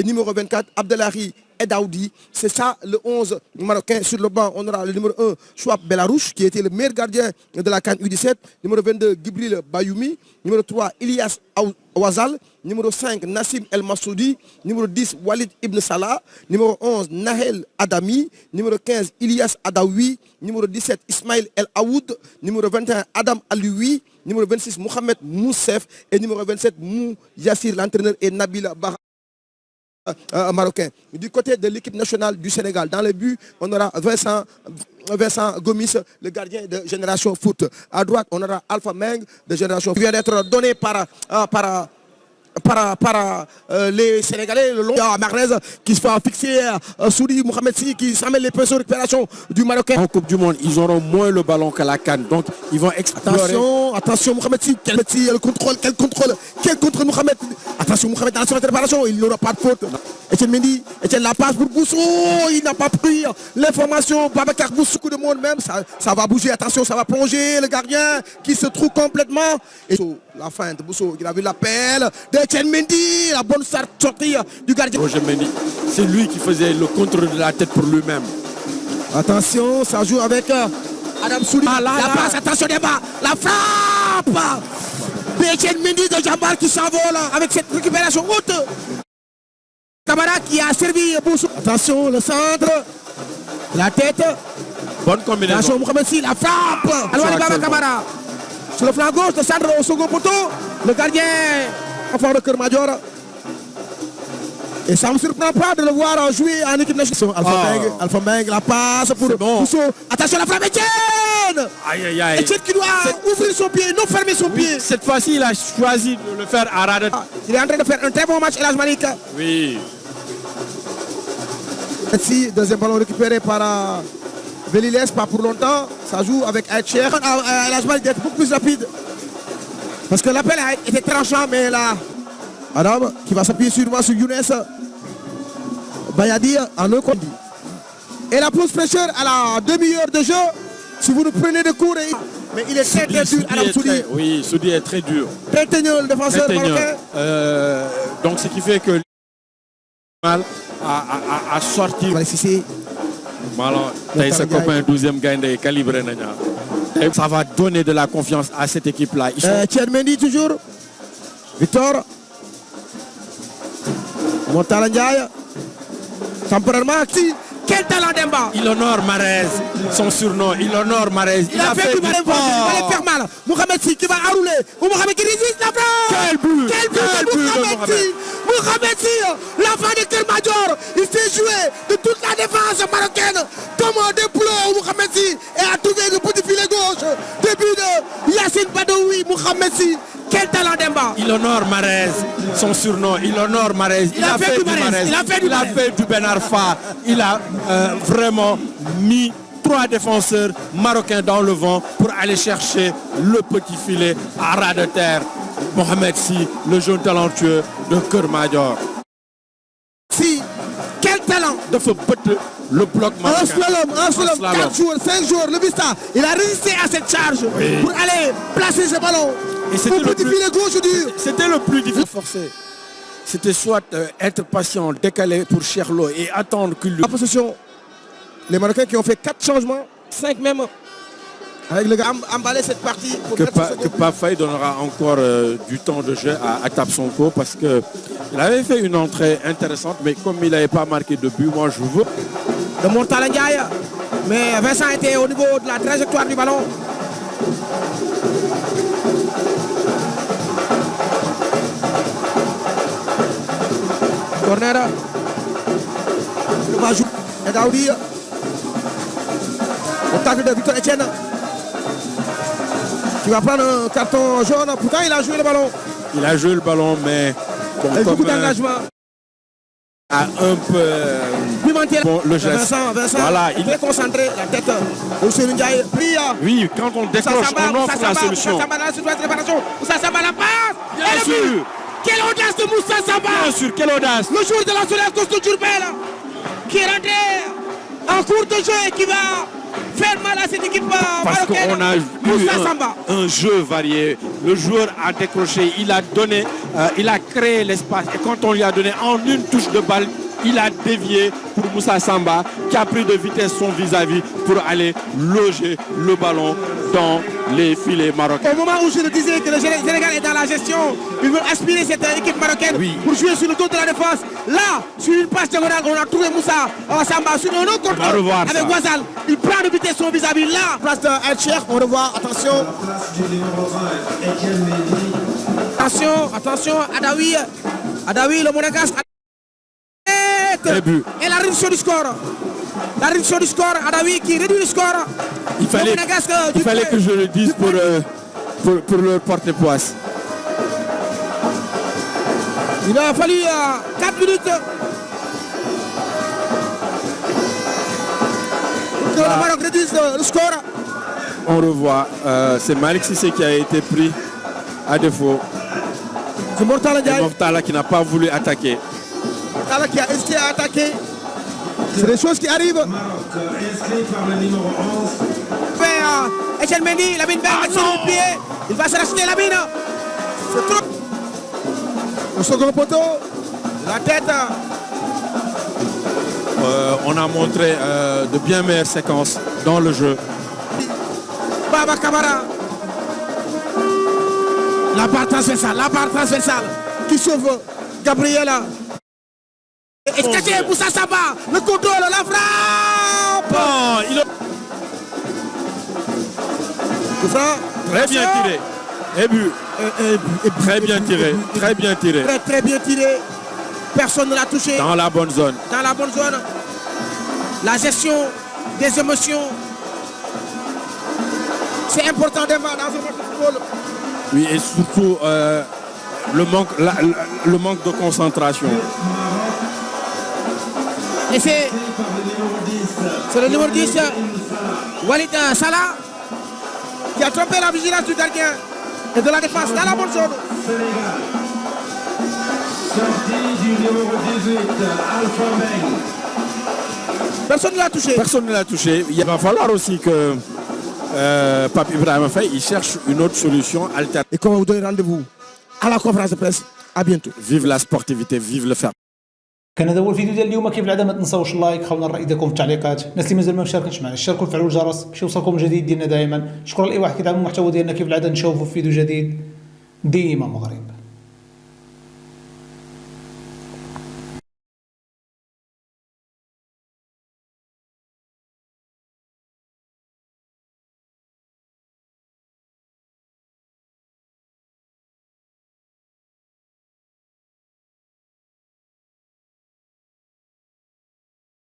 Numéro 24, Abdelari Edaoudi. C'est ça le 11 marocain. Sur le banc, on aura le numéro 1, Chouab Belarouche, qui était le meilleur gardien de la CAN U17. Numéro 22, Gibril Bayoumi. Numéro 3, Ilyas Ouazal. Numéro 5, Nassim El Massoudi. Numéro 10, Walid Ibn Salah. Numéro 11, Nahel Adami. Numéro 15, Ilyas Adaoui. Numéro 17, Ismail El Aoud. Numéro 21, Adam Alioui. Numéro 26, Mohamed Moussef. Et numéro 27, Mou Yassir, l'entraîneur, et Nabil Barra. Marocain. Du côté de l'équipe nationale du Sénégal, dans le but, on aura Vincent Gomis, le gardien de Génération Foot. À droite, on aura Alpha Meng de Génération Foot. Il vient d'être donné par les Sénégalais, le long Mahrez qui se fait fixer Soudi Mohamed Si qui s'amène les pinceaux de récupération du Marocain. En Coupe du Monde, ils auront moins le ballon qu'à la CAN, donc ils vont explorer. Attention Mohamed Si, quel contrôle Mohamed. Attention Mohamed dans la réparation, il n'aura pas de faute. Etienne Mendy, Etienne la passe pour Bousso, il n'a pas pris l'information. Babacar Bousso, coup de monde même, ça va bouger, attention, ça va plonger le gardien qui se trouve complètement. Et la fin de Bousso, il a vu l'appel d'Etienne Mendy, la bonne sortie du gardien. Roger Mendy, c'est lui qui faisait le contrôle de la tête pour lui-même. Attention, ça joue avec Adam Souli. La passe, attention débat, la frappe d'Etienne Mendy de Jambar qui s'envole avec cette récupération haute. Camara qui a servi Bousso. Attention, le centre, la tête. Bonne combinaison. Attention, Mohamed Si, la frappe. Alouani Baba Camara. Sur le flanc gauche, le centre au second poteau. Le gardien en fort de Kermadior. Et ça ne me surprend pas de le voir jouer en équipe nationale. Alpha Meng, la passe pour Bousso. Attention, la frappe Etienne. Aïe, aïe, aïe. Etienne qui doit ouvrir son pied, non fermer son pied. Cette fois-ci, il a choisi de le faire à Radet. Il est en train de faire un très bon match, El Malik. Oui. Ici, deuxième ballon récupéré par Veliles, pas pour longtemps. Ça joue avec Aïtcher. El Malik d'être beaucoup plus rapide. Parce que l'appel a été tranchant, mais là, Adam qui va s'appuyer sur Younes Bayadi en un contre. Et la pause fraîcheur à la demi-heure de jeu. Si vous nous prenez de cours, mais il est très dur, Adam Soudi. Oui, Soudi est très dur. Très teigneux, le défenseur marocain. Donc ce qui fait que mal à sortir. Malin, ce copain 12e gagne calibré. Ça va donner de la confiance à cette équipe-là. Etienne Mendy toujours. Victor. Montala Ndiaye. Temporairement actif. Quel talent d'Emba. Il honore Mahrez, son surnom. Il honore Mahrez. Il a fait du Mahrez. Il va les faire mal. Mohamed Si qui va enrouler. Mohamed qui résiste la frappe. Quel but. Mohamed Si. Mohamed Si, l'enfant de Kermadior. Il fait jouer de toute la défense marocaine. Comme un déploie Mohamed Si. Et a trouvé le petit filet gauche. Début de Yassine Badoui. Mohamed Si. Quel talent d'Emba. Il honore Mahrez, son surnom. Il honore Mahrez. Il a fait du Mahrez. Il a fait du Ben Arfa. Il a vraiment mis 3 défenseurs marocains dans le vent pour aller chercher le petit filet à ras de terre. Mohamed Si, le jeune talentueux de Kermadior. Si, quel talent de faire le bloc marocain. Un slalom, 4 jours, 5 jours, le Vista, il a résisté à cette charge pour aller placer ce ballon. Et c'était le plus difficile. Forcé. C'était soit être patient, décaler pour Cherlo et attendre qu'il lui... La possession, les Marocains qui ont fait 4 changements, 5 même, avec le gars emballé cette partie. Pour que Pafay donnera encore du temps de jeu à Tapsonko parce qu'il avait fait une entrée intéressante, mais comme il n'avait pas marqué de but, moi je veux... De Montala Ndiaye, mais Vincent était au niveau de la trajectoire du ballon. Corner. Le va jouer. Edaoudi. Au tacle de Victor Etienne. Qui va prendre un carton jaune. Pourtant, il a joué le ballon. Il a joué le ballon, mais... Bon, avec beaucoup d'engagement. A un peu... Bon, le geste. Vincent, voilà, il est concentré. La tête de Céline Ndiaye. Oui, quand on décroche, on offre la solution. Moussa Samba la passe. Bien sûr. Quelle audace de Moussa Samba. Bien sûr, quelle audace. Le joueur de la Soleil Costa Djurbel qui est rentré en cours de jeu et qui va faire mal à cette équipe parce marocaine. qu'on a eu un jeu varié. Le joueur a décroché, il a donné, il a créé l'espace. Et quand on lui a donné en une touche de balle, il a dévié pour Moussa Samba qui a pris de vitesse son vis-à-vis pour aller loger le ballon dans les filets marocains. Au moment où je le disais que le Sénégal est dans la gestion, ils veulent aspirer cette équipe marocaine pour jouer sur le dos de la défense. Là, sur une passe diagonale, on a trouvé Moussa Samba sur un autre contrôle avec Ouazzane. Il prend de vitesse son vis-à-vis là. Place de Elcher, on revoit, attention. Attention, Adawi, le Monégasque. Et la réduction du score. Adawi qui réduit le score. Il fallait que je le dise pour leur porter poisse. Il a fallu 4 minutes pour que le Maroc réduise le score. On revoit, c'est Malik Cissé qui a été pris à défaut. C'est Mortala qui n'a pas voulu attaquer. Mortala qui a hésité à attaquer. C'est des choses qui arrivent. Inscrit par le numéro 11. Etienne Mendy, la mine verte sur le pied. Il va se racheter la mine. C'est trop. Le second poteau, la tête. On a montré de bien meilleures séquences dans le jeu. Baba Kamara. La barre transversale qui sauve Gabriela. Escaché Moussa Samba, le contrôle, la frappe. Bon, très bien tiré. Et but. Très bien tiré. Très bien tiré. Personne ne l'a touché. Dans la bonne zone. La gestion des émotions. C'est important dans un match de football. Oui, et surtout le manque de concentration. Et c'est le numéro 10, Walid Salah, qui a trompé la vigilance du gardien et de la défense dans la bonne zone. Sortie du numéro 18, Alpha Meng. Personne ne l'a touché. Il va falloir aussi que Pape Ibrahima Faye il cherche une autre solution alternative. Et qu'on va vous donner rendez-vous à la conférence de presse. À bientôt. Vive la sportivité, vive le fair. كان هذا هو الفيديو ديال اليوم. كيف العاده ما تنساوش اللايك، خلونا الراي ديالكم في التعليقات. الناس اللي مازال ما مشاركينش معنا اشتركوا وفعلوا الجرس باش يوصلكم الجديد ديالنا دائما. شكرا لاي واحد كيدعم المحتوى ديالنا. كيف العاده نشوفوا في فيديو جديد ديما مغرب.